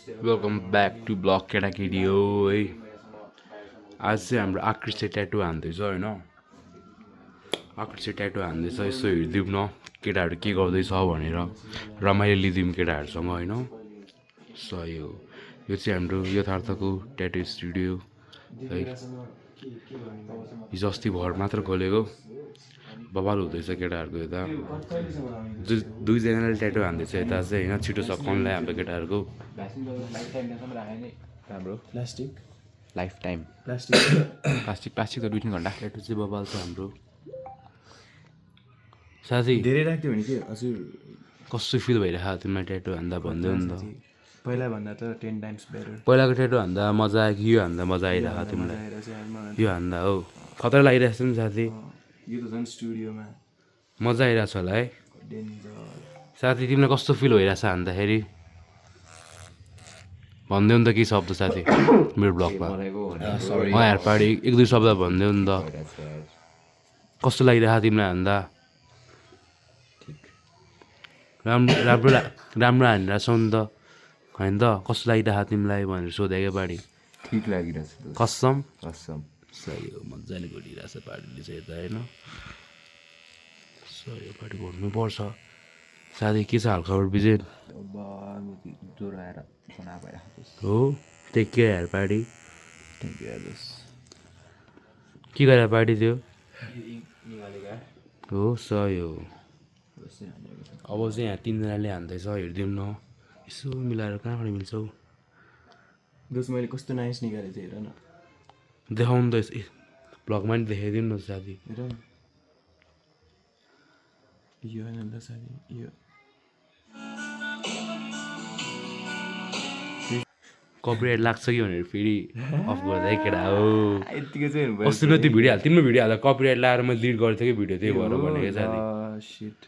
Welcome back to blog केटाकेटी हो है। आज चाहिँ हाम्रो आकृष चाहिँ ट्याटु हान्दैछ होइन। आकृष चाहिँ ट्याटु हान्दैछ, यसो हेरिदिउँ न केटाहरू के गर्दैछ भनेर, रमाइलो लिदिउँ केटाहरूसँग होइन। सही हो। यो चाहिँ हाम्रो यथार्थको ट्याटु स्टुडियो है। हिजो अस्ति भर मात्र खोलेको, बवाल हुँदैछ केटाहरूको यता। दुईजनाले ट्याटु हान्दैछ यता चाहिँ होइन। छिटो सकाउनुलाई हाम्रो केटाहरूको हाम्रो लाइफ टाइम प्लास्टिक त 2-3 घन्टा। ट्याटु चाहिँ बवाल छ हाम्रो साथी। धेरै राख्थ्यो भने के हजुर कस्तो फिल भइरहेको तिमीलाई ट्याटु हान्दा भन्दै नि त। पहिला भन्दा त 10 टाइम्स बेटर। पहिलाको ट्याटु हान्दा मजा आयो कि यो हान्दा मजा आइरहेको तिमीलाई? यो हान्दा हो खतरा लागिरहेको छ नि साथी। यो त झन् स्टुडियोमा मजा आइरहेको छ होला है डेन्जर। साथी। तिमीलाई कस्तो फिल भइरहेछ हान्दाखेरि भनिदेऊ नि त केही शब्द साथी मेरो ब्लगमा। यार पाडी 1-2 शब्द भनिदेऊ नि त। कस्तो लागिरहेको तिमीलाई हान्दा? राम्रो हानेर छौ नि त होइन त? कस्तो लागिरहेको तिमीलाई भनेर सोधेको पाडी। ठिक लागिरहेछ कसम कसम। सही हो, मजाले घोरिरहेछ पाडीले चाहिँ यता होइन। सही हो, पाडी घोर्नुपर्छ साथी। के छ हालखबर विजय? ज्वरो आएर बना भइरहेको हो टेक केयर यार पाडी। छ। के गरेर पाडी त्यो हो? सही हो। अब चाहिँ यहाँ 3जनाले हान्दैछ, हेरिदिउँ न यसो मिलाएर कहाँबाट मिल्छ हौ। दोस्त मैले कस्तो नाइस निकालेको थिएँ हेर न। देखाउनु त यस ब्लगमा नि देखाइदिउँ न साथी। हेर न यो होइन त साथी, यो कपिराइट लाग्छ कि भनेर फेरि अफ गर्दै केटा हो। यतिको चाहिँ हेर्नु अस्ति न त्यो भिडियो हाल, तिम्रो भिडियो हाल्दा कपिराइट लगाएर मैले डिलिट गरेको थिएँ कि भिडियो, त्यही भएर भनेको साथी। सिट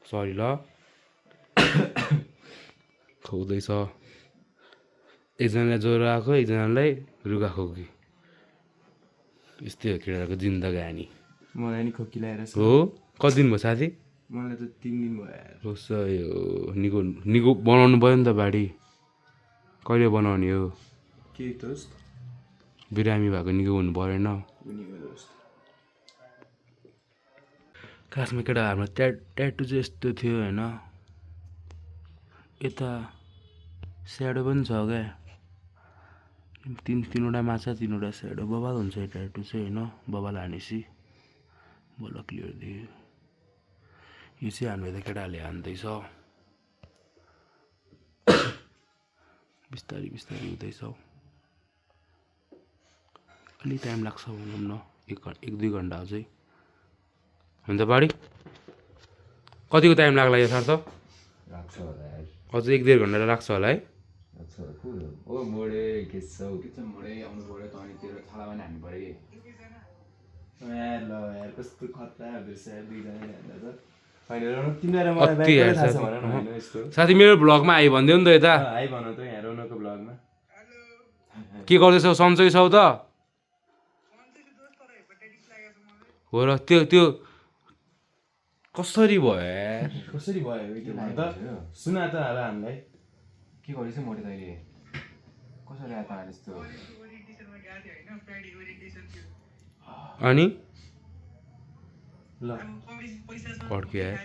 सरी ल। खुवाउँदैछ एकजनालाई ज्वरो आएको, एकजनालाई रुगा खोकी। यस्तै हो केटाहरूको जिन्दगानी मलाई नि खोकी लगाएर छ। हो। कति दिन भयो साथी? मलाई त 3 दिन भयो यार। हो सही हो। निको बनाउनु पऱ्यो नि त बाडी। कहिले बनाउने हो? के दोस्त? बिरामी भएको निको हुनु परेन? उनीको दोस्त खासमा केटा हाम्रो ट्याटु चाहिँ यस्तो थियो होइन। यता स्याडो पनि छ क्या। तिनवटा माछा 3वटा स्याडो। बवाल हुन्छ यो ट्याटु चाहिँ होइन। बवाल हानेपछि बल्ल क्लियर दियो। यो चाहिँ हाम्रो यता केटाहरूले हान्दैछ। बिस्तारी बिस्तारी हुँदैछ। अलिक टाइम लाग्छ भनौँ न, 1-2 घन्टा अझै होइन त बाडी? कतिको टाइम लाग्ला यथार्थ? लाग्छ होला यार। अझै 1-1.5 घन्टा लाग्छ होला है? लाग्छ ओ मोडे के छ मोडे आउनु पऱ्यो त अनि तेरो थाला पनि हान्नु पऱ्यो कि यार। ल यार कस्तो खतरा हुँदैछ यार दुईजना हान्दा त। होइन र तिमीलाई र मलाई अति यार थाहा छ साथी। भन न होइन यस्तो। साथी मेरो ब्लगमा आइ भनिदेऊ नि त यता। हाई भन त यहाँ रोनको ब्लगमा। के गर्दैछौ? सन्चै छौ त? हो र त्यो कसरी भयो यार? कसरी भयो त्यो भन त। सुना त अब हामीलाई के गर्दैछ मोडे तैँले? कसरी आयो त यस्तो? अनि ल अर्को यार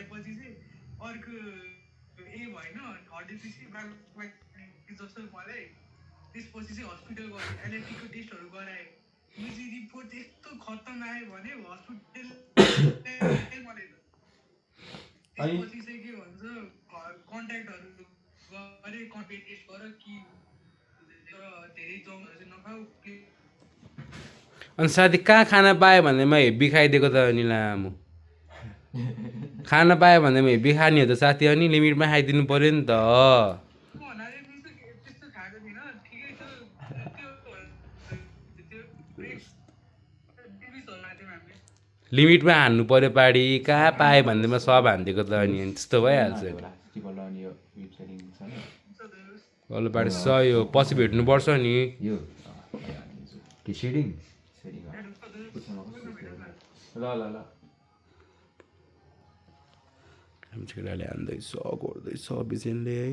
त्यसपछि चाहिँ हस्पिटल गएँ, एलएफटीको टेस्टहरू गराएँ। यो चाहिँ रिपोर्ट यस्तो खतम आयो भने हस्पिटल मलाई त्यसपछि चाहिँ के भन्छ कन्ट्याक्टहरू गरे, कन्ट्याक्ट टेस्ट गर कि धेरै जमहरू चाहिँ नखाऊ। अनि साथी कहाँ खाना पायो भन्दैमा हेब्बी खाइदिएको त अनि लामो। खाना पायो भन्दैमा हेब्बी खाने हो त साथी। अनि लिमिटमा खाइदिनु पऱ्यो नि त। त्यस्तो खाएको थिइनँ, ठिकै छ। लिमिटमा हान्नु पऱ्यो पाडी। कहाँ पायो भन्दैमा सब हानिदिएको त अनि त्यस्तो भइहाल्छ नि। अनि यो वेब सेटिङ छ नि बल्ल पाडी सही हो। पछि भेट्नुपर्छ नि। यो के सेटिङ ल ल ल केटाले हान्दैछ, गर्दैछ बिजेनले है।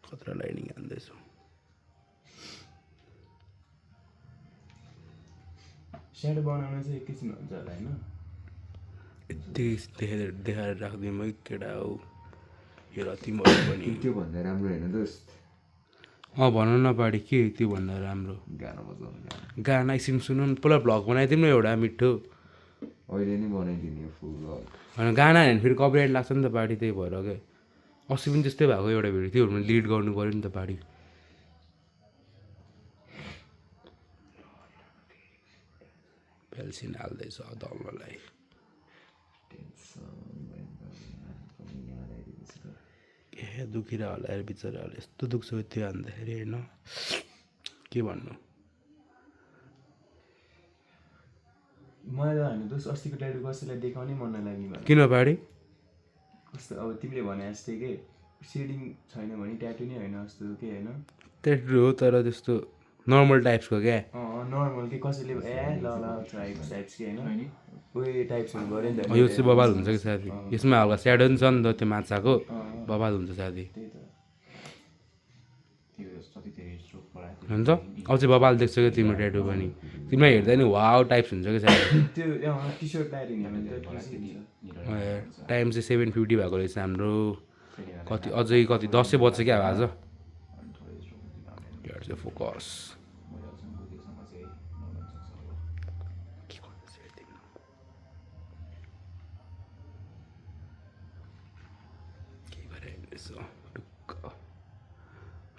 खतरा लाइनिङ हान्दैछु स्याडो बनाउन चाहिँ एकैछिन हुन्छ होला होइन यति देखाएर राख्दिउँ है केटा हो यो तिमीहरू पनि त्यो भन्दा राम्रो होइन दोस्त भन न पाडी के त्योभन्दा राम्रो गाना बजाउनु गाना एकछिन सुनौँ न पहिला भ्लग बनाइदिउँ न एउटा मिठो अहिले नै बनाइदिने फुल भ्लग होइन गाना हेर्नु फेरि कपिराइट लाग्छ नि त पार्टी त्यही भएर क्या अस्ति पनि त्यस्तै भएको एउटा भिडियो त्योहरूमा लिड गर्नु पऱ्यो नि त पार्टी पेल्सिन हाल्दैछ दललाई ए दुखिरह होला यार बिचराहरूले यस्तो दुख्छ त्यो हान्दाखेरि होइन के भन्नु मलाई त होइन दोस्त अस्तिको ट्याटु कसैलाई देखाउनै मन नलाग्ने किन पाडी कस्तो अब तिमीले भने जस्तै के सेडिङ छैन भने ट्याटु नै होइन जस्तो के होइन ट्याटु हो तर त्यस्तो नर्मल टाइप्सको क्या नर्मल के कसैले ल टाइप्स के होइन उयो टाइप्सहरू गऱ्यो नि त यो चाहिँ बबाल हुन्छ कि साथी यसमा हल्का स्याडो नि छ नि त त्यो माछाको बबाल हुन्छ साथी त्यही त हुन्छ अब चाहिँ बबाल देख्छ क्या तिम्रो ट्याटु पनि तिमीलाई हेर्दा नि वाउ टाइप्स हुन्छ कि साथी त्यो टी सर्ट लगाइदिने भने त टाइम चाहिँ 7:50 भएको रहेछ हाम्रो कति अझै कति 10 बज्छ क्या आज चाहिँ फोकस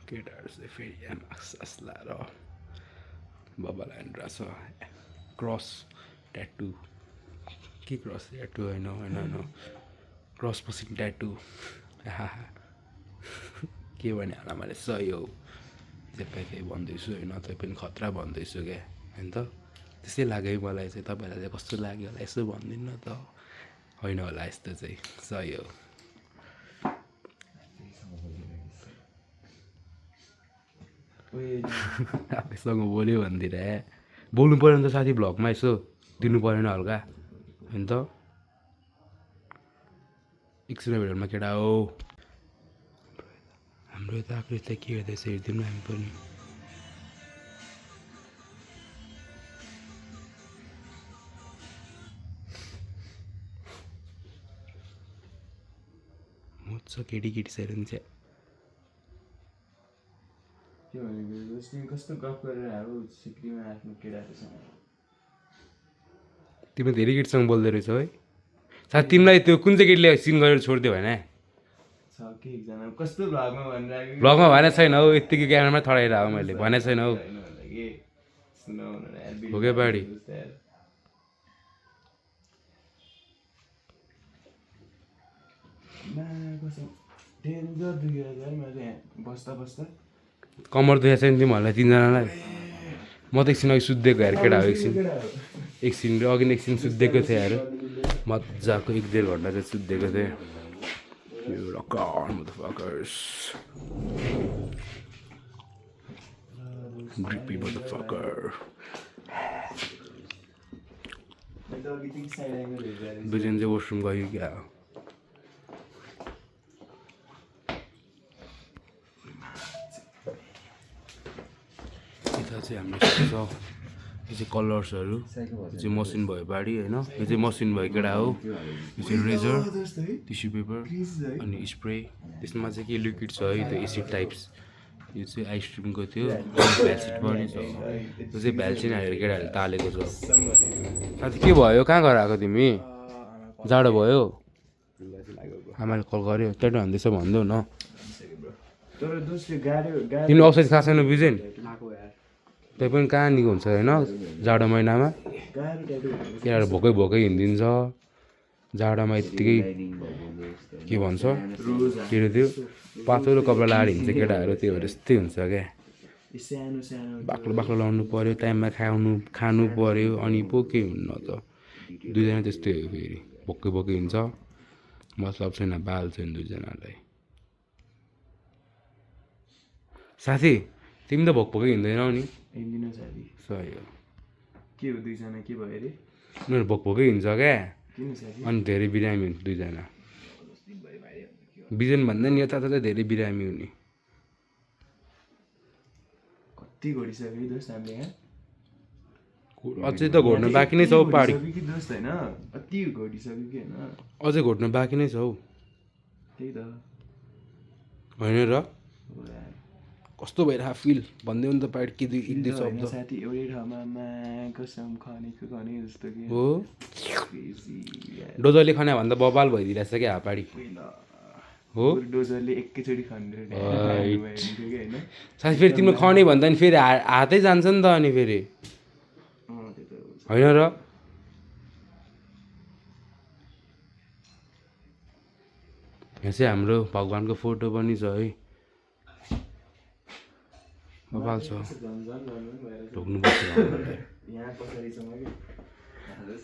केटाहरू चाहिँ फेरि आस लाएर बाबालाई हानेर छ क्रस ट्याटु के क्रस ट्याटु होइन होइन होइन क्रस पछि ट्याटु के भने होला मैले सही हो त्यही भन्दैछु होइन तै पनि खतरा भन्दैछु क्या होइन त त्यस्तै लाग्यो मलाई चाहिँ तपाईँहरूलाई चाहिँ कस्तो लाग्यो होला यसो भनिदिनु न त होइन होला यस्तो चाहिँ सही हो आफैसँग बोल्यो भनिदिएर बोल्नु पऱ्यो नि त साथी भ्लगमा यसो दिनु परेन हल्का होइन त एकछिन भिडियोमा केटा हो हाम्रो यता आकृतिलाई के हेर्दैछ हेरिदिउँ न हामी पनि मजा केटी साइड चाहिँ के भनेको तिमी कस्तो गफ गरेर अब सिक्रीमा आफ्नो केटाहरूसँग तिमी धेरै केटीसँग बोल्दो रहेछौ है साथी तिमीलाई त्यो कुन चाहिँ केटीले सिन गरेर छोडिदियो भने छ के एकजना कस्तो भ्लगमा भनिरहेको भ्लगमा भनेको छैन हौ यत्तिकै क्यामेरामा थडाएर हो मैले भनेको छैन हौ हो क्या बाडी डेन्जर दुखेर चाहिँ मैले बस्दा बस्दा कम्मर दुखेको छ नि तिमीहरूलाई तिनजनालाई म त एकछिन अघि सुत्दिएको हेर केटा हो एकछिन अघि एकछिन सुत्दिएको थिएँ हेर मजाको 1-1.5 घन्टा चाहिँ सुत्दिएको थिएँ Grippy motherfucker. बिजन चाहिँ वासरुम गयो क्या यता चाहिँ हाम्रो छ यो चाहिँ कलर्सहरू यो चाहिँ मसिन भयो बाडी होइन यो चाहिँ मसिन भयो केटा हो यो चाहिँ रेजर टिस्यु पेपर अनि स्प्रे त्यसमा चाहिँ के लिक्विड छ है त्यो एसिड टाइप्स यो चाहिँ आइसक्रिमको थियो भ्यालसिट पनि छ यो चाहिँ भ्यालसिन हालेर केटाहरूले तालेको छ साथी के भयो कहाँ गएर आएको तिमी जाडो भयो आमाले कल गर्यो ट्याटु हान्दैछ भनिदेऊ न तिमी औषधि खाएको छैन बुझेन त्यही पनि कहाँ निको हुन्छ होइन जाडो महिनामा केटाहरू भोकै हिँडिदिन्छ जाडोमा यत्तिकै के भन्छ के अरे त्यो पातलो कपडा लगाएर हिँड्छ केटाहरू त्यो भएर यस्तै हुन्छ क्या बाक्लो लाउनु पऱ्यो टाइममा खानु पऱ्यो अनि पो के हुन्न त दुईजना त्यस्तै हो फेरि भोकै हिँड्छ मतलब छैन बाल छैन दुईजनालाई साथी तिमी त भोकै हिँड्दैनौ नि सही हो के हो दुईजना के भयो अरे उनीहरू भोकै हिँड्छ क्या किन साथी अनि धेरै बिरामी हुन्छ दुईजना बिजन भन्दा नि यता धेरै बिरामी हुने कति घोडिसक्यो कि दोस्त हामीले यहाँ अझै त घोड्नु बाँकी नै छ हौ पहाडी घोडिसक्यो कि दोस्त होइन कति घोडिसक्यो कि होइन अझै घोड्नु बाँकी नै छ हौ त्यही त होइन र हो यार। कस्तो भइरहेको फिल भन्दै हो नि त पहाड कि दुई एक दुई होइन शब्द साथी एउटै ठाउँमा कसम खनेको खने जस्तो कि हो Crazy यार। डोजरले खन्या भन्दा बबाल भइदिरहेछ क्या हापाडी पहिला हो बरु डोजरले एकैचोटि खनेर Right. हुन्थ्यो कि होइन साथी फेरि तिम्रो खने भन्दा नि फेरि हातै जान्छ नि त अनि फेरि त्यो त हो। होइन र यहाँ चाहिँ हाम्रो भगवान्को फोटो पनि छ है बबाल छ ढोग्नुपर्छ भगवान्लाई। यहाँ पछाडिसम्म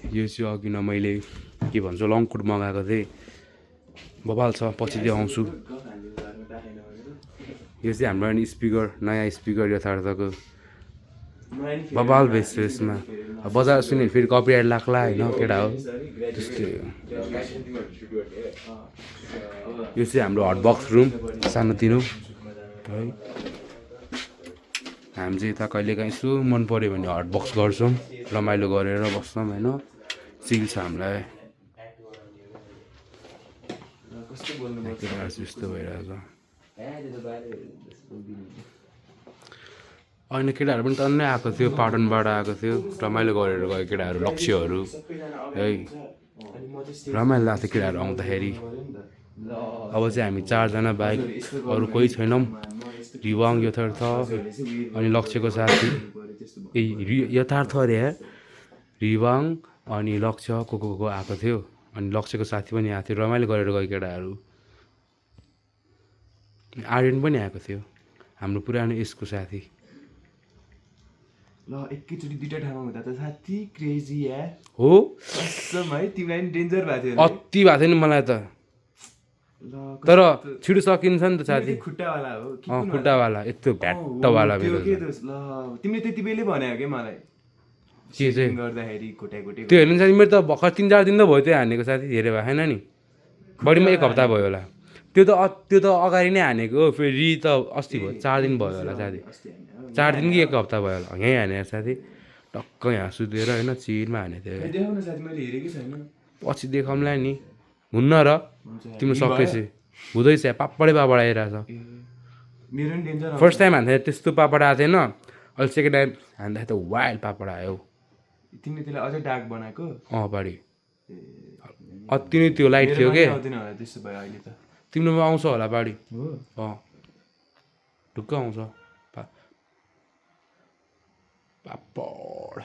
कि यो चाहिँ अघि न मैले के भन्छ लङकोट मगाएको थिएँ बबाल छ पछि चाहिँ आउँछु यो चाहिँ हाम्रो अनि स्पिकर नयाँ स्पिकर यथार्थको बबाल भेस्ट यसमा बजार सुन्यो भने फेरि कपिराइट लाग्ला होइन केटा हो त्यस्तै हो यो चाहिँ हाम्रो हटबक्स रुम सानोतिनो है हामी चाहिँ यता कहिलेकाहीँ यसो मन पऱ्यो भने हटबक्स गर्छौँ रमाइलो गरेर बस्छौँ होइन चिल छ हामीलाई कस्तो बोल्नु केटाहरू चाहिँ यस्तो भइरहेछ होइन केटाहरू पनि टन्नै आएको थियो पाटनबाट आएको थियो रमाइलो गरेर गयो केटाहरू लक्ष्यहरू है रमाइलो लाग्थ्यो केटाहरू आउँदाखेरि अब चाहिँ हामी चारजना बाइक अरू कोही छैनौँ रिवाङ यथार्थ अनि लक्ष्यको साथी ए यथार्थ अरे रिवाङ अनि लक्ष्य को आएको थियो अनि लक्ष्यको साथी पनि आएको थियो रमाइलो गरेर गयो केटाहरू आर्यन पनि आएको थियो हाम्रो पुरानो यसको साथी ल एकैचोटि दुइटा ठाउँमा हुँदा त साथी क्रेजी या हो कसम है तिमीलाई नि डेन्जर भएको थियो अति भएको थियो नि मलाई त ल तर छिटो सकिन्छ नि त साथी खुट्टावाला हो कि खुट्टावाला यस्तो भ्याट्टवाला त्यो मेरो के दोस्त ल तिमीले त्यति बेलै भन्यो क्या मलाई के चाहिँ गर्दाखेरि खुट्टा खुट्टी त्यो हेर्नु साथी मेरो त भर्खर 3-4 दिन त भयो त्यो हानेको साथी धेरै भएको छैन नि बढीमा 1 हप्ता भयो होला त्यो त अगाडि नै हानेको हो फेरि त अस्ति भयो 4 दिन भयो होला साथी 4 दिन कि 1 हप्ता भयो होला यहीँ हानेको साथी टक्क यहाँ सुतेर होइन चिरमा हानेको थियो देखाउन साथी मैले हेरेकै छैन पछि देखाउँला नि हुन्न र तिम्रो सकेपछि हुँदैछ पापडै पापड आइरहेछ मेरो नि डेन्जर फर्स्ट टाइम हान्दा त्यस्तो पापड आएको थिएन अहिले सेकेन्ड टाइम हान्दाखेरि त वाइल्ड पापड आयो तिमीले त्यसलाई अझै डार्क बनाएको अगाडि अति नै त्यो लाइट थियो के आउँदैन होला त्यस्तो भयो अहिले त तिम्रोमा आउँछ होला बाढी हो ढुक्क आउँछ पापड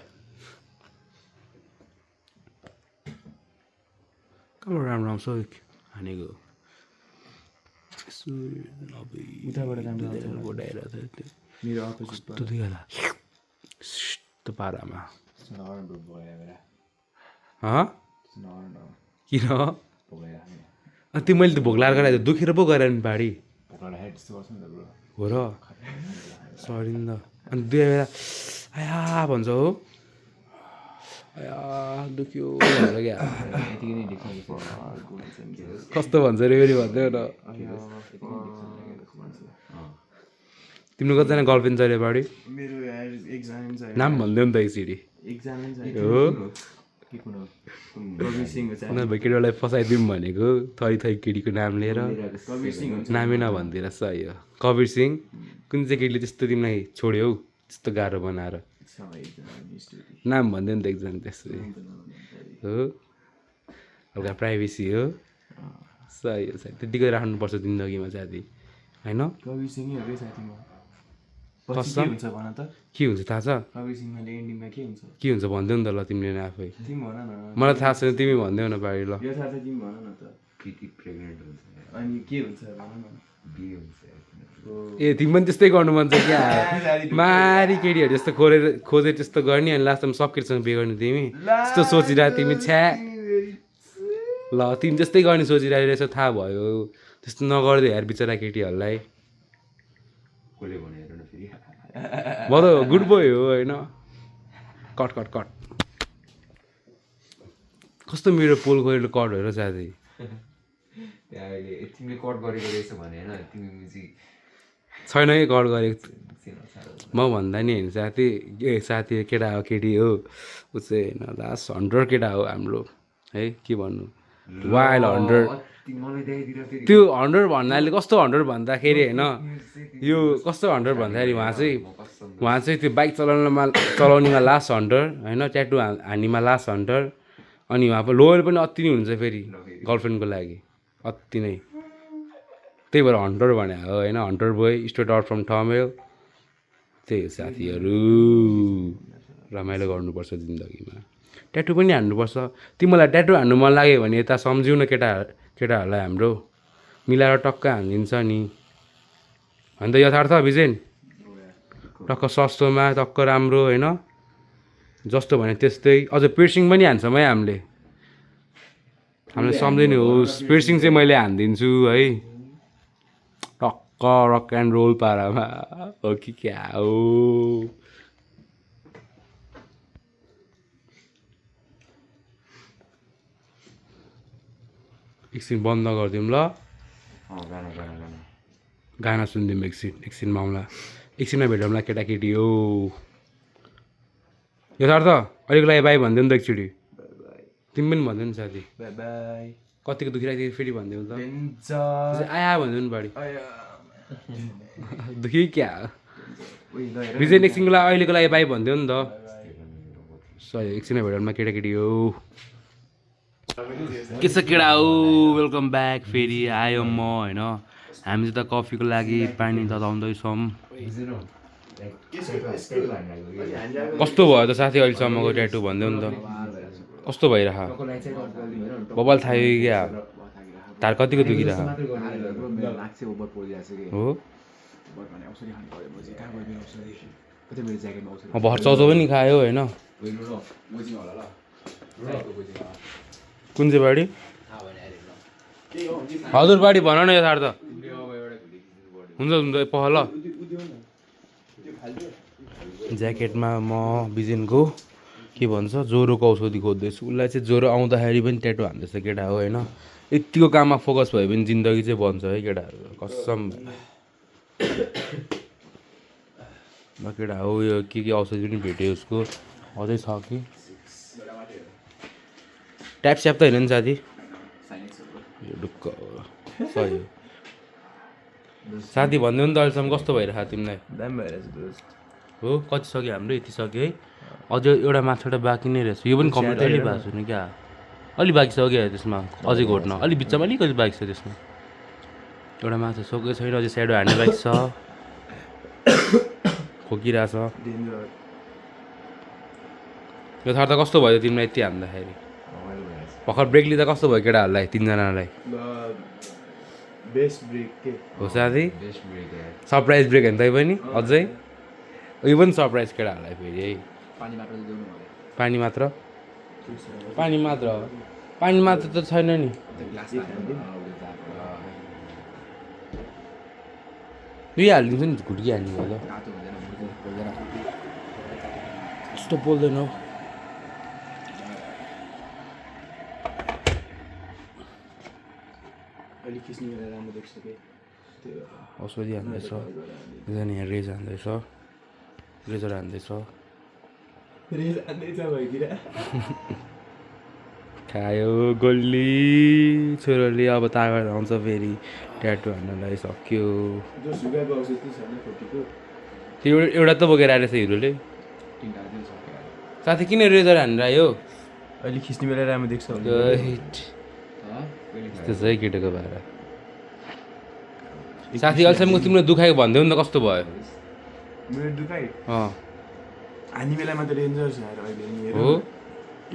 कहाँबाट राम्रो आउँछ हानेको उताबाट राम्रो आउँछ गोडाइरहेको थियो त्यो मेरो अपोजिट कस्तो थियो होला यस्तो पारामा किन अनि त्यो मैले त भोक लाएर गराएको दुखेर पो गएर नि बाढी हो र सरी नि त अनि दुई बेला आया भन्छ हो आया दुख्यो भन्छ क्या कस्तो भन्छ रे फेरि भन्दै न तिम्रो कतिजना गर्लफ्रेन्ड छ रे बाढी मेरो यार एक्जाम छ नाम भनिदेऊ नि त एकचोटि एक्जाम छ हो कविर सिंह हो नभए केटालाई फसाइदिउँ भनेको थरी थरी केटीको नाम लिएर कविर सिंह हुन्छ नामै नभनिदिएर सही हो कवीर सिंह कुन चाहिँ केटीले त्यस्तो तिमीलाई छोड्यो हौ त्यस्तो गाह्रो बनाएर नाम भनिदियो नि त एकजना त्यसरी हो हल्का प्राइभेसी हो सही हो साथी त्यतिकै राख्नुपर्छ जिन्दगीमा साथी होइन कविर सिंहै हो कि साथी म पछि कसम? के हुन्छ भन त के हुन्छ थाहा छ कविर सिंहले एन्डिङमा के हुन्छ के हुन्छ भनिदेऊ नि त ल तिमीले नै आफै तिमी भन न मलाई थाहा छैन तिमी भनिदेऊ न बाहिर ल यो थाहा छ तिमी भन न त प्रेग्नेन्ट हुन्छ अनि के हुन्छ भन न बिहे हुन्छ ए तिमी पनि त्यस्तै गर्नु मन छ क्या मारी केटीहरू जस्तो खोजेर त्यस्तो गर्ने अनि लास्टमा सब केटीसँग बिहे गर्ने तिमी त्यस्तो सोचिरहेको तिमी छ्या ल तिमी त्यस्तै गर्ने सोचिरहेको रहेछ थाहा भयो त्यस्तो नगर्दै यार बिचरा केटीहरूलाई कसले भनेर न फेरि बरु गुड बोय हो होइन कट कट कट कस्तो मेरो पोल खोलेर कट हो र साथी त्यहाँ अहिले तिमीले कट गरेको रहेछ भने होइन तिमी चाहिँ छैन कि गड गरेको म भन्दा नि होइन साथी साथी केटा हो केटी हो ऊ चाहिँ होइन लास्ट हन्टर केटा हो हाम्रो है के भन्नु वाइल्ड हन्टर त्यो हन्ड्रेड भन्नाले कस्तो हन्ड्रेड भन्दाखेरि होइन यो कस्तो हन्ड्रेड भन्दाखेरि उहाँ चाहिँ त्यो बाइक चलाउनेमा लास्ट हन्टर होइन ट्याटु हान्नेमा लास्ट हन्टर अनि उहाँ लोयल पनि अति नै हुन्छ फेरि गर्लफ्रेन्डको लागि अति नै त्यही भएर हन्टर भने हो होइन hunter boy straight out from thumbnail त्यही हो साथीहरू रमाइलो गर्नुपर्छ जिन्दगीमा ट्याटु पनि हान्नुपर्छ तिमीलाई ट्याटु हान्नु मन लाग्यो भने यता सम्झिउ न केटाहरूलाई हाम्रो मिलाएर टक्क हानिदिन्छ नि होइन त यथार्थ विजेन टक्क सस्तोमा टक्क राम्रो होइन जस्तो भने त्यस्तै अझ पिर्सिङ पनि हान्छौँ है हामीले सम्झिने होस् पिर्सिङ चाहिँ मैले हानिदिन्छु है टक्क रक एन्ड रोल पारामा हो कि क्या हो एकछिन बन्द गरिदिउँ ल गाना सुनिदिउँ एकछिनमा आउँला एकछिनमा भेटौँला केटाकेटी हो यथार्थ अहिलेको लागि बाई भनिदिउँ त एकचोटि तिमी पनि भनिदिउ नि साथी बाई बाई कतिको दुखिरहेको फेरि भनिदिउँ त डेन्जर आया भनिदिउँ नि बढी दुखी क्या विजय एकछिनको लागि अहिलेको लागि बाई भनिदिउँ नि त सरी एकछिनमा भेटौँला केटाकेटी हो के छ केटा हो वेलकम ब्याक फेरि आयो म होइन हामी चाहिँ त कफीको लागि पानी तताउँदैछौँ कस्तो भयो त साथी अहिलेसम्मको ट्याटु भनिदेऊ नि त कस्तो भइरह बबाल थायो क्या तार कतिको दुखिरह हो भर चौचो पनि खायो होइन कुन चाहिँ बाडी हजुर बाडी भन न यथार्थ हुन्छ पहल ज्याकेटमा म बिजिनको के भन्छ ज्वरोको औषधि खोज्दैछु उसलाई चाहिँ ज्वरो आउँदाखेरि पनि ट्याटु हान्दैछ केटा हो होइन यतिको काममा फोकस भयो भने जिन्दगी चाहिँ बन्छ है केटाहरू कसम ल केटा हो यो के औषधि पनि भेट्यो उसको अझै छ कि ट्याप स्याप त होइन नि साथी ढुक्क सही साथी भनिदिनु नि त अहिलेसम्म कस्तो भइरहेको तिमीलाई दामी भइरहेछ दोस्त हो कति सक्यो हाम्रो यति सक्यो है अझ एउटा माछाटा बाँकी नै रहेछ यो पनि कम्प्लिट अलि भएको छैन क्या अलि बाँकी छ क्या त्यसमा अझै घोट्न अलि बिचमा अलिकति बाँकी छ त्यसमा एउटा माछा सकेको छैन अझै स्याडो हान्ने बाँकी छ खोकिरहेछ यथार्थ कस्तो भयो तिमीलाई यति हान्दाखेरि भर्खर ब्रेक लिँदा कस्तो भयो केटाहरूलाई तिनजनालाई बेस्ट ब्रेक के हो साथी सरप्राइज ब्रेक होइन तै पनि अझै यो पनि सरप्राइज केटाहरूलाई फेरि है पानी मात्र त छैन नि दुई हालिदिन्छु नि घुट्की हाल्ने भयो त्यस्तो बोल्दैन हौ औषधि हान्दैछ एकजना यहाँ रेज हान्दैछ रेजर हान्दैछ खायो गोली छोरोले अब तागत आउँछ फेरि ट्याटु हान्नलाई सक्यो त्यो एउटा त बोकेर आएर छ हिरोले साथी किन रेजर हानेर आयो अहिले खिच्ने बेला राम्रो देख्छ त्यस्तो छ है केटाको भएर साथी अहिलेसम्म तिम्रो दुखाएको भनिदेऊ नि त कस्तो भयो मेरो दुखाइ अँ हानी बेलामा त डेन्जर छ यार अहिले हो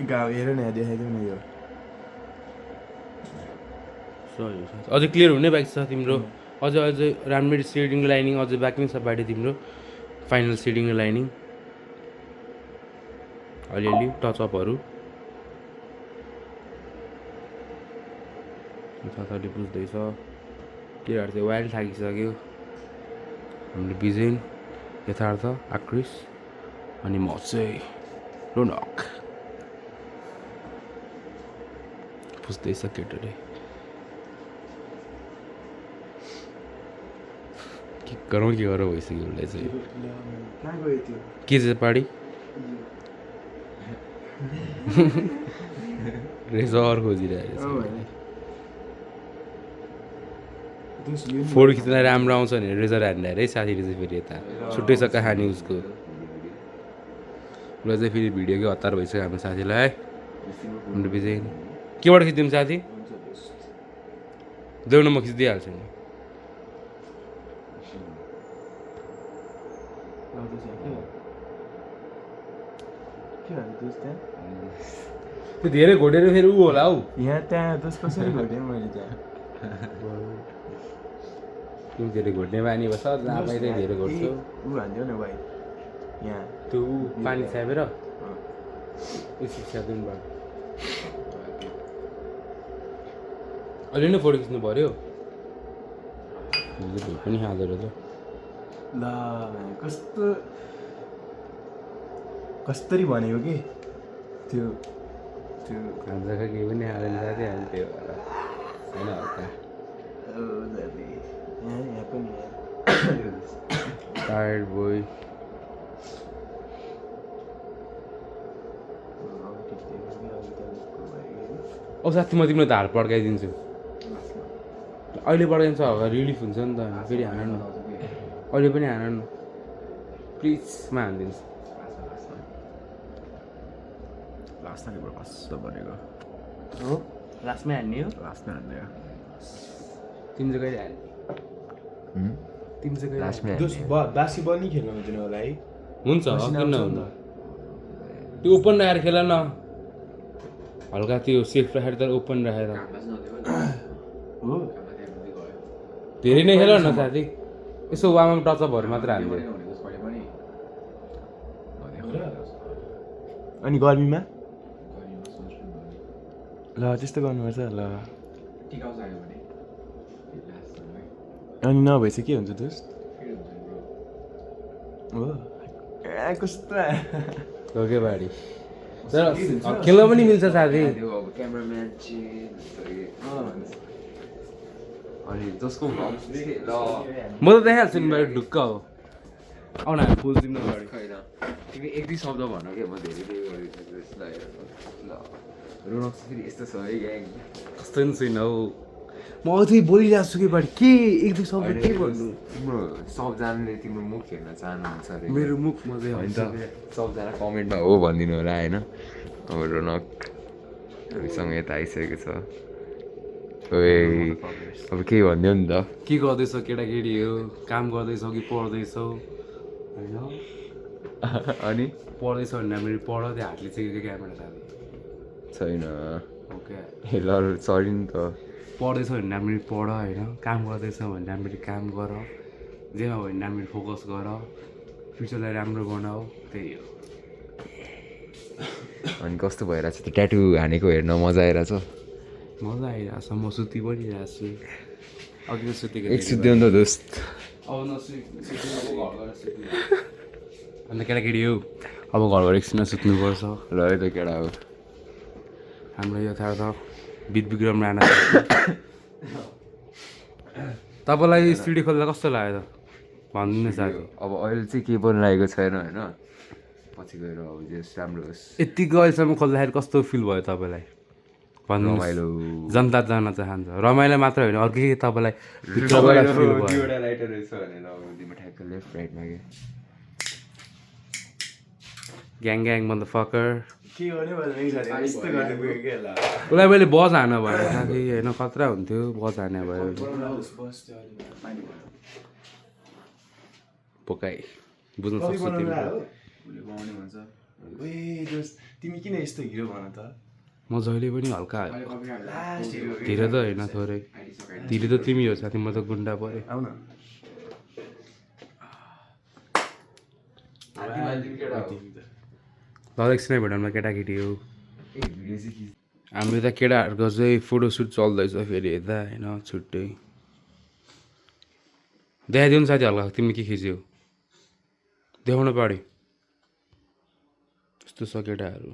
गाउँ हेर न देखाइदेऊ न यो सरी अझै क्लियर हुनै बाँकी छ तिम्रो अझै राम्ररी सेडिङ लाइनिङ अझै बाँकी नै छ बाटो तिम्रो फाइनल सेडिङ र लाइनिङ अलिअलि टचअपहरू साथीले बुझ्दैछ केटाहरू चाहिँ वाइल्ड थाकिसक्यो हामीले बिजेन यथार्थ आक्रिस अनि म चाहिँ रोनक बुझ्दैछ केटाले गरौँ के गरौँ भइसक्यो उसलाई चाहिँ कहाँ गयो त्यो के चाहिँ पाडी रेजर खोजिरहेको दोस्त यो नि फोटो खिच्न राम्रो आउँछ भने रेजर हान्ने है साथीले चाहिँ फेरि यता छुट्टै छ कहानी उसको उसलाई चाहिँ फेरि भिडियोकै हतार भइसक्यो हाम्रो साथीलाई चाहिँ केबाट खिचिदिउँ साथी देउन म खिचिदिइहाल्छु नि के भयो दोस्त त्यहाँ त्यो धेरै घोटेर फेरि ऊ होला हौ यहाँ त्यहाँ दोस्त कसरी घटेँ मैले त्यहाँ तिमी धेरै घोट्ने बानी बस जहाँ पाइ त्यही धेरै घोट्छौ ऊ हान्थ्यो न भाइ यहाँ त्यो ऊ पानी छ्यापेर एकछिन छ्यापिदिनु भयो अहिले नै फोटो खिच्नु पऱ्यो भोलि पनि खाँदो रहेछ ल कस्तो कस्तरी भनेको कि त्यो त्यो खान्छ केही पनि हालेन साथी हामी त्यो भएर होइन हल्का यहाँ पनि टायर्ड बोय औ साथी म तिमीलाई धार पड्काइदिन्छु अहिले पड्काइदिन्छ हल्का रिलिफ हुन्छ नि त फेरि हान न अहिले पनि हान न प्लिज म हानिदिन्छु लास्टमा कस्तो भनेको हो लास्टमै हान्ने हो लास्टमा हान्ने तिमी चाहिँ कहिले हान्ने तिमी चाहिँ कहिले लास्टमा बासी बल नि खेल्न हुँदैन होला है हुन्छ किन नहुनु त्यो ओपन राखेर खेल न हल्का त्यो सेफ राखेर तर ओपन राखेर हो धेरै नै खेल न साथी यसो वार्म टचअपहरू मात्र हाल्ने अनि गर्मीमा ल त्यस्तो गर्नुपर्छ ल अनि नभएछ के हुन्छ दोस्त हो कस्तो के बाडी तर खेल्न पनि मिल्छ साथी क्यामराम्यान अनि जसको म त देखाइहाल्छु नि बाहिर ढुक्क हो आउन हामी फुल दिनु अगाडि खैन तिमी एक दुई शब्द भन क्या म धेरै गरिदिन्छु यसलाई ल रोनक फेरि यस्तो छ है ग्याङ कस्तो पनि छुइनँ हौ म अझै बोलिरहेको छु कि बाडी के एक दुई शब्द के भन्नु तिम्रो सबजनाले तिम्रो मुख हेर्न चाहनुहुन्छ अरे मेरो मुख मात्रै होइन त सबजना कमेन्टमा हो भनिदिनु होला होइन अब रोनक हामीसँग यता आइसकेको छ ओए अब केही भनिदियो नि त के गर्दैछ केटाकेटी हो काम गर्दैछौ कि पढ्दैछौ होइन अनि पढ्दैछौ भने राम्ररी पढ त्यो हातले चाहिँ क्यामेरा साथी छैन ओके ल सरी नि त पढ्दैछौ भने राम्ररी पढ होइन काम गर्दैछौ भने राम्ररी काम गर जेमा भयो भने राम्ररी फोकस गर फ्युचरलाई राम्रो बनाऊ त्यही हो अनि कस्तो भइरहेछ त्यो ट्याटु हानेको हेर्न मजा आइरहेछ मजा आइरहेछ म सुति पनि रहेको छु अघि त सुतेको एक सुत्यो नि त दोस्त अब अन्त केटाकेटी हो अब घरबाट एकछिन सुत्नुपर्छ ल है त केटा हो हाम्रो यथार्थ विक्रम राणा तपाईँलाई सिडी खोल्दा कस्तो लाग्यो त भनिदिनु साथी अब अहिले चाहिँ केही पनि लागेको छैन होइन पछि गएर अब जस राम्रो होस् यतिको अहिलेसम्म खोल्दाखेरि कस्तो फिल भयो तपाईँलाई भन्नु रमाइलो जनता जान चाहन्छ रमाइलो मात्र होइन अर्कै के तपाईँलाई भित्रबाट फिल भयो दुईवटा लाइटर रहेछ भनेर अब तिम्रो ठ्याक्क लेफ्ट राइटमा के ग्याङ ग्याङ मन्द फकर के गर्ने भनेर यस्तो गर्दै गयो क्या ल उसलाई मैले बज हान भने साथी होइन खतरा हुन्थ्यो बज हाने भयो पोकाइ बुझ्नु सक्छु तिमी ए दोस्त तिमी किन यस्तो हिरो भन त म जहिले पनि हल्का धेरै त होइन थोरै धेरै त तिमी हो साथी म त गुन्डा परेँ आउ न ल एकछिनै भेटौँला केटाकेटी हो हाम्रो यता केटाहरूको चाहिँ फोटोसुट चल्दैछ फेरि यता होइन छुट्टै देखाइदिउँ साथी हल्का तिमीले के खिच्यौ देखाउन पाड्यो यस्तो छ केटाहरू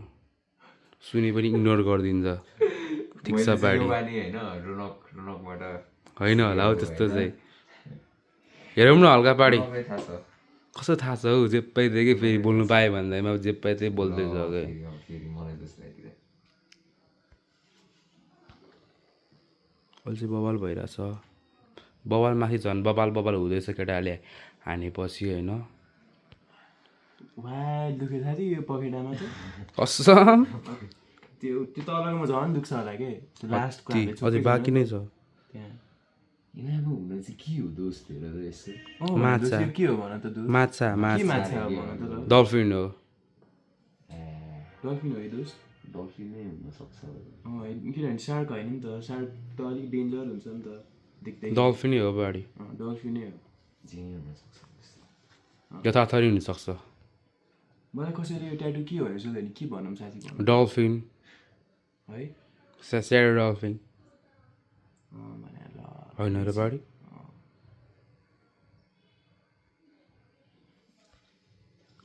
सुनि पनि इग्नोर गरिदिन्छ ठिक छ बाडी होइन रोनकबाट होइन होला हौ त्यस्तो चाहिँ हेरौँ न हल्का पाडी मलाई थाहा छ कस्तो थाहा छ हौ जेप्पै दियो कि फेरि बोल्नु पाएँ भन्दैमा जेप्पै चाहिँ बोल्दैछ क्या फेरि मलाई जस्तो लाग्यो अहिले चाहिँ बवाल भइरहेछ बवाल माथि झन् बवाल बवाल हुँदैछ केटाहरूले हानेपछि होइन वा दुख्यो साथी यो पखेटामा चाहिँ कसम त्यो त्यो तलकोमा झन् दुख्छ होला के लास्टको ती अझै बाँकी नै छ त्यहाँ यिनीहरूको हुन चाहिँ के हो दोस्त हेर त यसो अँ माछा। यो के हो भन त दोस्त माछा के माछा माछा हो भन त ल डल्फिन हो डल्फिन हो है दोस्त डल्फिन नै हुनसक्छ किनभने सार्क होइन नि त सार्क त अलिक डेन्जर हुन्छ नि त देख्दै डल्फिनै हो बाढी डल्फिनै हो जे हुनसक्छ यथार्थ नि हुनसक्छ मलाई कसैले यो ट्याटु के भनेर सोध्यो भने के भनौँ साथी भनौँ डल्फिन है स्यारो डल्फिन भने ल होइन र बाढी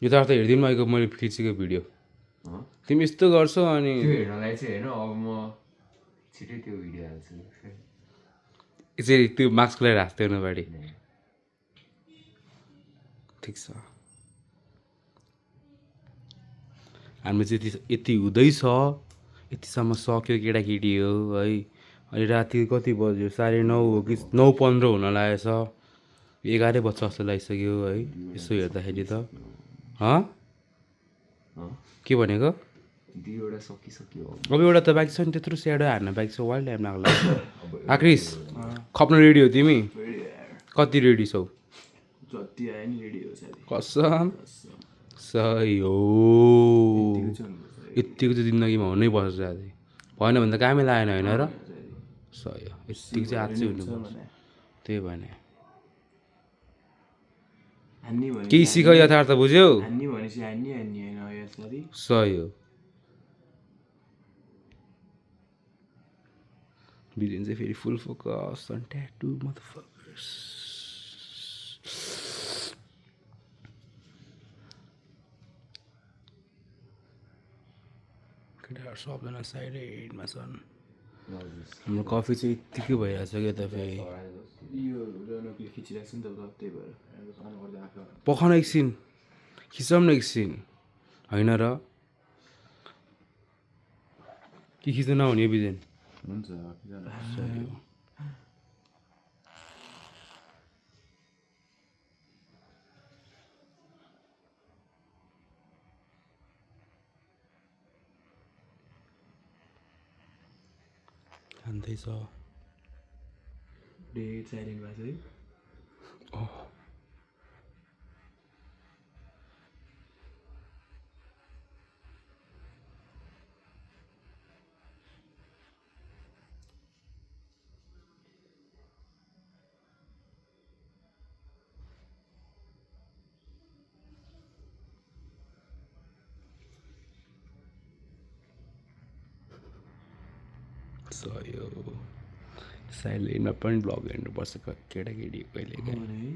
यथार्थ हेरिदिनु अहिलेको मैले खिचेको भिडियो तिमी यस्तो गर्छौ अनि त्यो हेर्नलाई चाहिँ होइन अब म छिटै त्यो भिडियो हाल्छु यसरी त्यो मास्क लगाएर हाँस्थ्यो न बाढी ठिक छ हामी चाहिँ यति हुँदैछ यतिसम्म सक्यो केटाकेटी हो है अहिले राति कति बज्यो 9:30 हो कि 9:15 हुन लागेछ 11 बज्छ जस्तो लागिसक्यो है यसो हेर्दाखेरि त के भनेको दुईवटा सकिसक्यो अब एउटा त बाइक छ नि त्यत्रो स्याडो हार्न बाइक छ वाइल्ड टाइम लाग्ला आक्रिस खप्न रेडी हो तिमी कति रेडी छौ जति आयो नि रेडी हो साथी कसम सही हो यत्तिको चाहिँ जिन्दगीमा हुनै पर्छ साथी भएन भने त कामै लागेन होइन र सही हो यत्तिको चाहिँ आज चाहिँ हुनुपर्छ त्यही भने हान्ने भने केही सिक यथार्थ बुझ्यौ हान्ने भनेपछि हान्ने हान्ने होइन यो साथी सही हो बिरेन चाहिँ फेरि फुल फोकस अन ट्याटु मदरफकर्स केटाहरू सबजना साइलेन्टमा छन् हाम्रो कफी चाहिँ यत्तिकै भइरहेछ क्या त फेरि यो रनकले खिचिरहेको छ नि त त्यही भएर आँखा पखाउन एकछिन खिचौँ न एकछिन होइन र के खिच्नु नहुने बिजेन हुन्छ खाँदैछ डेट साइलेन्ट भएको छ है सही हो साइलेन्टमा पनि ब्लग हेर्नुपर्छ केटाकेटी कहिले काहीँ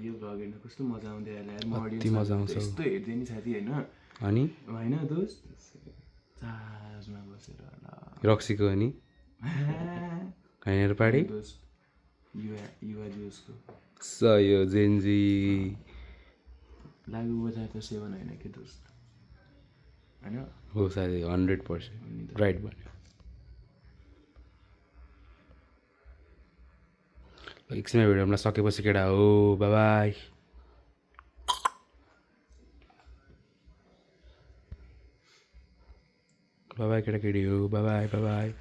यो भ्लग हेर्नु कस्तो मजा आउँदै होला यार म कति मजा आउँछ यस्तो हेर्दै नि साथी होइन अनि होइन दोस्त चार्जमा बसेर होला रक्सीको अनि होइन र पाडी दोस्त युवा जोसको सही हो जेन्जी लागु बजार त सेवन होइन के दोस्त होइन हो साथी 100% राइट भन्यो एकछिनमा भिडियो हामीलाई सकेपछि केटा हो बाई बाई केटाकेटी हो बाई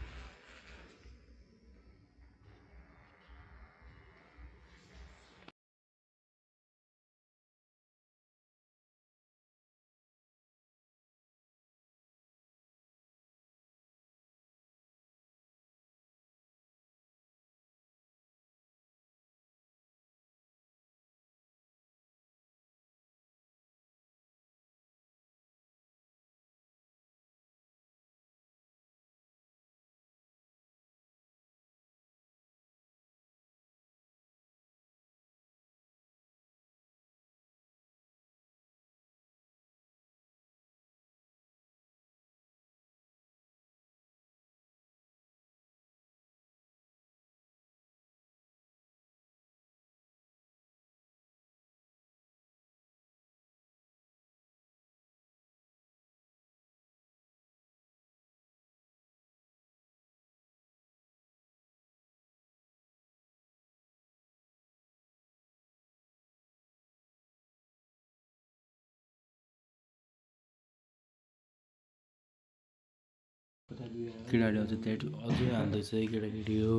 केटाकेटी अझै ट्याटु अझै हान्दैछ है केटाकेटी हो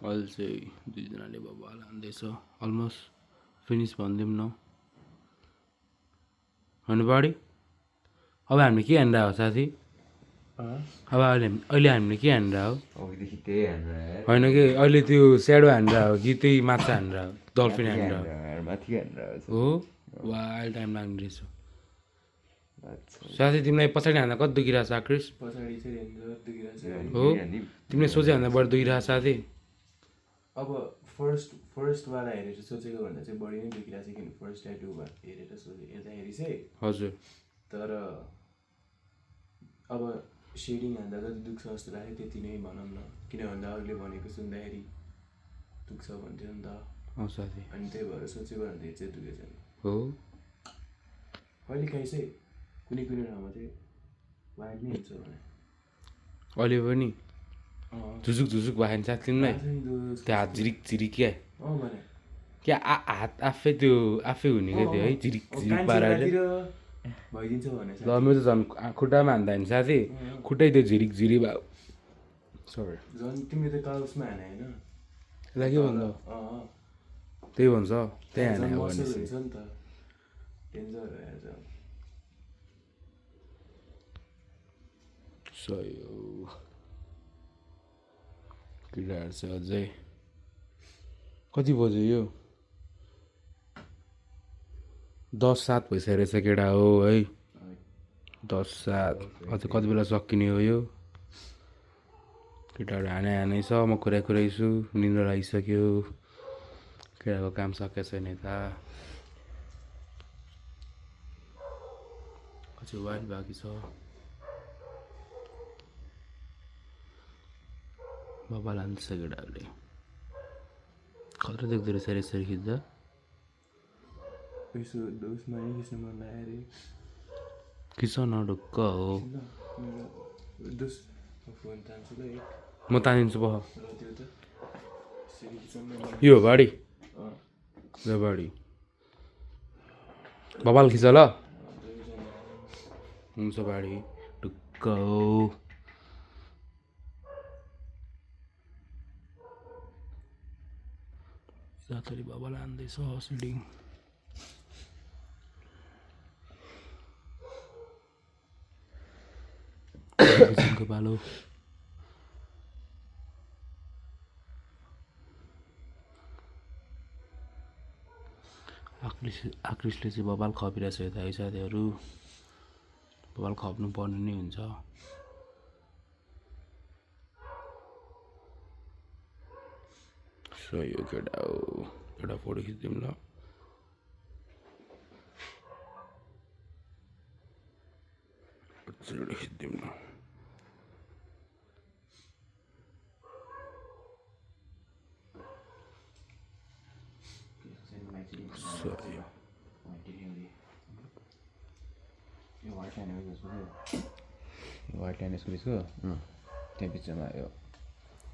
अहिले चाहिँ दुईजनाले बबाल हान्दैछ अलमोस्ट फिनिस भनिदिउँ न होइन बडी अब हामीले के हानेर हो साथी अब अहिले हामीले के हानेर हो अघिदेखि त्यही हानेर होइन कि अहिले त्यो स्याडो हानेर हो कि त्यही माछा हानेर हो डल्फिन हानेर हो माथि हानेर हो वा अहिले टाइम लाग्ने रहेछ साथी तिमीलाई पछाडि हान्दा कति दुखिरहेको छ आक्रिस पछाडि चाहिँ हेर्नु दुखिरहेको छ हो तिमीले सोचे भन्दा बढी दुखिरहेको साथी अब फर्स्टवाला हेरेर सोचेको भन्दा चाहिँ बढी नै दुखिरहेको छ किन फर्स्ट ट्याटु हेरेर हेर्दाखेरि चाहिँ हजुर तर अब सेडिङ हान्दा जति दुख्छ जस्तो लाग्यो त्यति नै भनौँ न किन भन्दा अरूले भनेको सुन्दाखेरि दुख्छ भन्थ्यो नि त साथी अनि त्यही भएर सोचेको भन्दा चाहिँ दुखेको छैन हो कहिले काहीँ चाहिँ कुनै कुनै ठाउँमा चाहिँ वाइड नै हुन्छ भने अहिले पनि झुजुक झुजुक भयो नि साथी तिमीलाई त्यो हात झिरिक झिरिक क्या भने क्या हात आफै त्यो आफै हुने क्या त्यो है झिरिक झिरिक पारेर भइदिन्छ भने ल मेरो त झन् खुट्टामा हान्दा नि साथी खुट्टै त्यो झिरिक झिरी भयो सरी झन् तिमीले त काउसमा हाने होइन यसलाई के भन्छ त्यही भन्छ त्यही हाने हो मसल भनेपछि हुन्छ नि त डेन्जर भइहाल्छ सही हो केटाहरू चाहिँ अझै कति बज्यो यो 10:07 भइसकेको रहेछ केटा हो है 10:07 अझै कति बेला सकिने हो यो केटाहरू हानै छ म कुराइछु निन्द्रा लागिसक्यो केटाको काम सकेको छैन यता अझै वाइल बाँकी छ बाबा लान्छ केटाहरूले खतरा देख्दो रहेछ यसरी खिच्दा यसो उसमा नि खिच्नु मन लाग्यो अरे खिच न ढुक्क हो दोस फोन तान्छु ल एक म तानिदिन्छु पख र त्यो त यसरी खिच्नु यो हो बाडी ल बाडी बबाल खिच ल हुन्छ बाडी ढुक्क हो साथरी बाबालाई हान्दैछ सिडिङ किसिमको पालो आक्रिसले चाहिँ बबाल खपिरहेछ यता है साथीहरू बबाल खप्नु पर्ने नै हुन्छ सही हो केटा हो एउटा फोटो खिचिदिउँ ल एउटा खिचिदिउँ न व्हाइट लाइन स्कुलको त्यहाँ बिचमा यो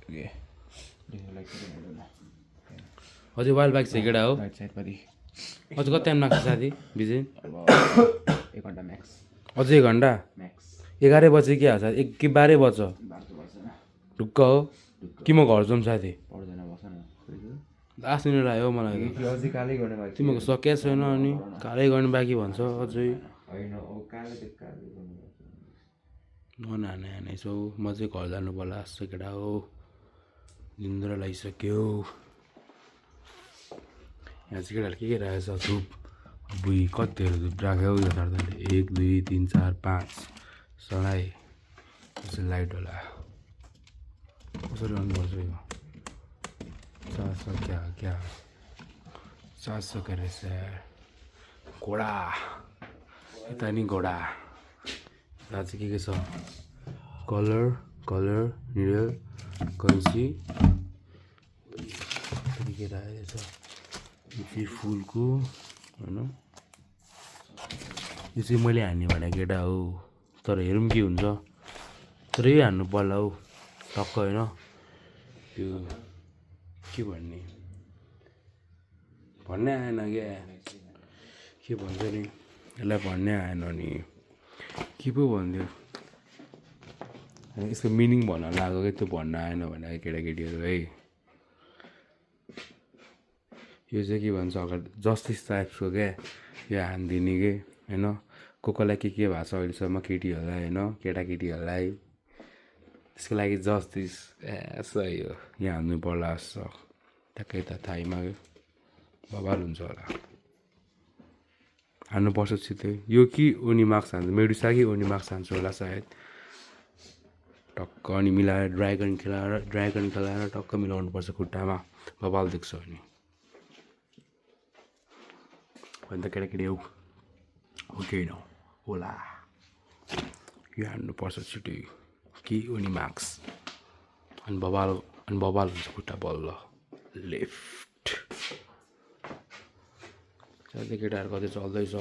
के अझै वाइल्ड बाइक छ केटा हो राइट साइडपट्टि अझै कति टाइम लाग्छ साथी बिजे 1 घन्टा म्याक्स अझै 1 घन्टा म्याक्स 11 बजे के हाल्छ 1 कि 12 बज्छ ढुक्क हो कि म घर जाउँ साथी पर्दैन बस न 10 मिनट लाग्यो मलाई अझै कालै गर्ने बाँकी तिमीको सकिया छैन अनि कालै गर्ने बाँकी भन्छ अझै होइन ओ कालै त कालै गर्नु नहाने छौ म चाहिँ घर जानु पर्ला जस्तो केटा हो निन्द्रा लागिसक्यो यहाँ चाहिँ केटाहरूले के राखेको छ धुप बुई कतिहरू धुप राख्यो यो सर्दाले 1 2 3 4 5 सलाई यसरी लाइट होला कसरी गर्नुपर्छ यो 400 क्या 400 के रहेछ घोडा यता नि घोडा यता चाहिँ के छ कलर निडल कैँची के राखेको छ यो चाहिँ फुलको होइन यो चाहिँ मैले हान्ने भने केटा हो तर हेरौँ के हुन्छ तर यही हान्नु पर्ला हौ टक्क होइन त्यो के भन्ने आएन क्या के भन्छ नि यसलाई भन्ने आएन नि के पो भनिदियो यसको मिनिङ भन्न लाग्यो कि त्यो भन्न आएन भने केटाकेटीहरू है यो चाहिँ के भन्छ अगाडि जस्टिस टाइप्सको क्या यो हानिदिने कि होइन कसलाई के भएको छ अहिलेसम्म केटीहरूलाई होइन केटाकेटीहरूलाई त्यसको लागि जस्टिस सही हो यहाँ हान्नु पर्ला जस्तो ट्याक्कै त थाइमा बवाल हुन्छ होला हान्नुपर्छ छिटै यो कि उनी मार्क्स हान्छ मेडुसा कि उनी मार्क्स हान्छ होला सायद टक्क अनि मिलाएर ड्राइगन खेलाएर टक्क मिलाउनुपर्छ खुट्टामा बवाल देख्छ अनि अन्त केटाकेटी ओके न होला यो हान्नुपर्छ छिटै कि उनी मार्क्स अनि बवाल हुन्छ खुट्टा बल्ल लेफ्ट साथै केटाहरू कतै चल्दैछ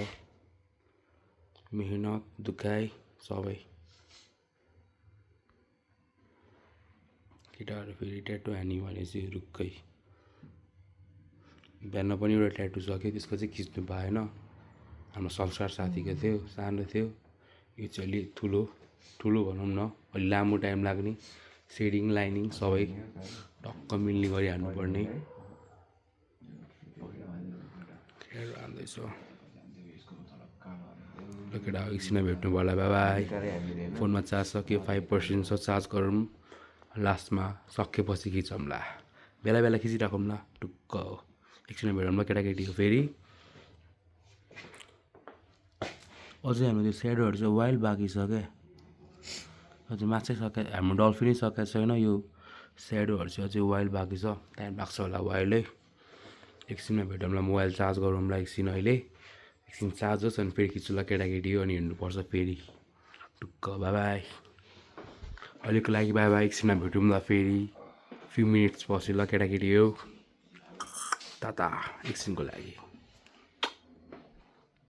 मेहनत दुखाइ सबै केटाहरू फेरि ट्याटु हान्यो भने चाहिँ रुक्कै बिहान पनि एउटा ट्याटु छ कि त्यसको चाहिँ खिच्नु पाएन हाम्रो संस्कार साथीको थियो सानो थियो यो चाहिँ अलि ठुलो भनौँ न अलि लामो टाइम लाग्ने सेडिङ लाइनिङ सबै टक्क मिल्ने गरी हान्नुपर्ने हान्दैछ केटा एकछिन भेट्नु पर्ला बाई फोनमा चार्ज सक्यो 5% छ चार्ज गरौँ लास्टमा सकेपछि खिचौँला बेला बेला खिचिराखौँ ल टुक्क एकछिन भेटौँ ल केटाकेटीको फेरि अझै हाम्रो त्यो स्याडोहरू चाहिँ वाइल्ड बाँकी छ क्या अझै माछै हाम्रो डल्फिनै सकेको छैन यो स्याडोहरू चाहिँ अझै वाइल्ड बाँकी छ टाइम लाग्छ होला वाइल्डै एकछिनमा भेटौँला मोबाइल चार्ज गरौँला एकछिन अहिले एकछिन चार्ज होस् अनि फेरि खिच्छु ल केटाकेटी अनि हिँड्नुपर्छ फेरि टुक्क बाई अहिलेको लागि बाई एकछिनमा भेटौँ ल फेरि फ्यु मिनट्स पछि ल केटाकेटी हो टाटा एकछिनको लागि